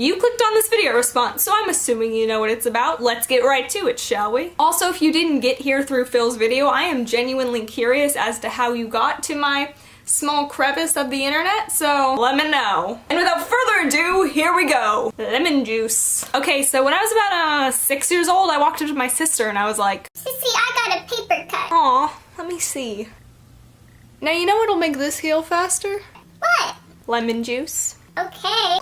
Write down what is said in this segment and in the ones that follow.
You clicked on this video response, so I'm assuming you know what it's about. Let's get right to it, shall we? Also, if you didn't get here through Phil's video, I am genuinely curious as to how you got to my small crevice of the internet, so let me know. And without further ado, here we go. Lemon juice. Okay, so when I was about 6 years old, I walked up to my sister and I was like, Sissy, I got a paper cut. aw, let me see. Now you know what'll make this heal faster? What? Lemon juice. Okay.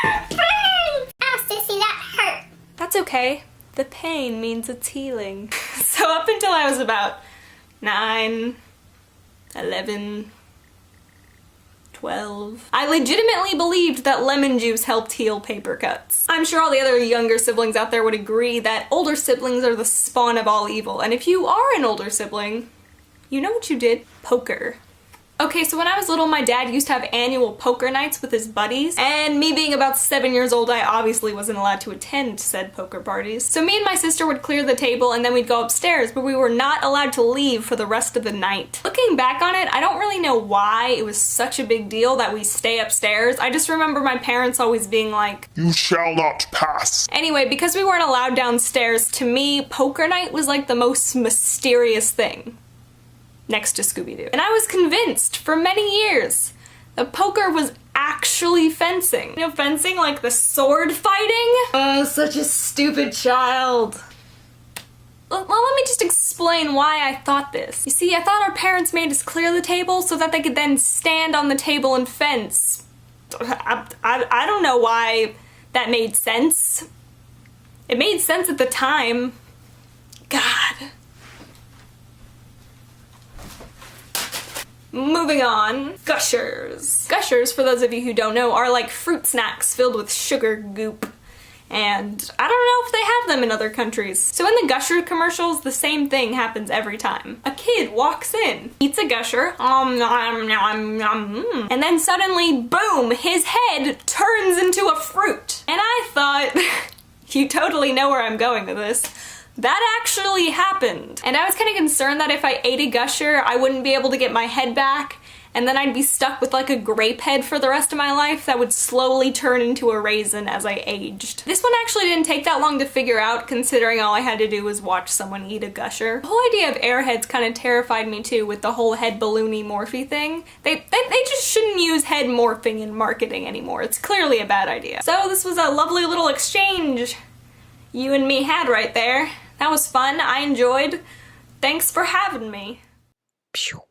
Ah, burn! Ow, Sissy, that hurt. That's okay. The pain means it's healing. So up until I was about 9, 11, 12, I legitimately believed that lemon juice helped heal paper cuts. I'm sure all the other younger siblings out there would agree that older siblings are the spawn of all evil, and if you are an older sibling, you know what you did? Poker. Okay, so when I was little, my dad used to have annual poker nights with his buddies, and me being about 7 years old, I obviously wasn't allowed to attend said poker parties. So me and my sister would clear the table and then we'd go upstairs, but we were not allowed to leave for the rest of the night. Looking back on it, I don't really know why it was such a big deal that we stay upstairs. I just remember my parents always being like, "You shall not pass." Anyway, because we weren't allowed downstairs, to me, poker night was like the most mysterious thing. Next to Scooby-Doo. And I was convinced for many years that poker was actually fencing. You know, fencing like the sword fighting? Oh, such a stupid child. Well, let me just explain why I thought this. You see, I thought our parents made us clear the table so that they could then stand on the table and fence. I don't know why that made sense. It made sense at the time. God. Moving on, Gushers. Gushers, for those of you who don't know, are like fruit snacks filled with sugar goop. And I don't know if they have them in other countries. So in the Gusher commercials, the same thing happens every time. A kid walks in, eats a Gusher, and then suddenly, boom, his head turns into a fruit. And I thought, you totally know where I'm going with this. That actually happened. And I was kind of concerned that if I ate a Gusher, I wouldn't be able to get my head back, and then I'd be stuck with like a grape head for the rest of my life that would slowly turn into a raisin as I aged. This one actually didn't take that long to figure out, considering all I had to do was watch someone eat a Gusher. The whole idea of airheads kind of terrified me too, with the whole head balloony morphy thing. They just shouldn't use head morphing in marketing anymore. It's clearly a bad idea. So this was a lovely little exchange you and me had right there. That was fun. I enjoyed. Thanks for having me. Pew.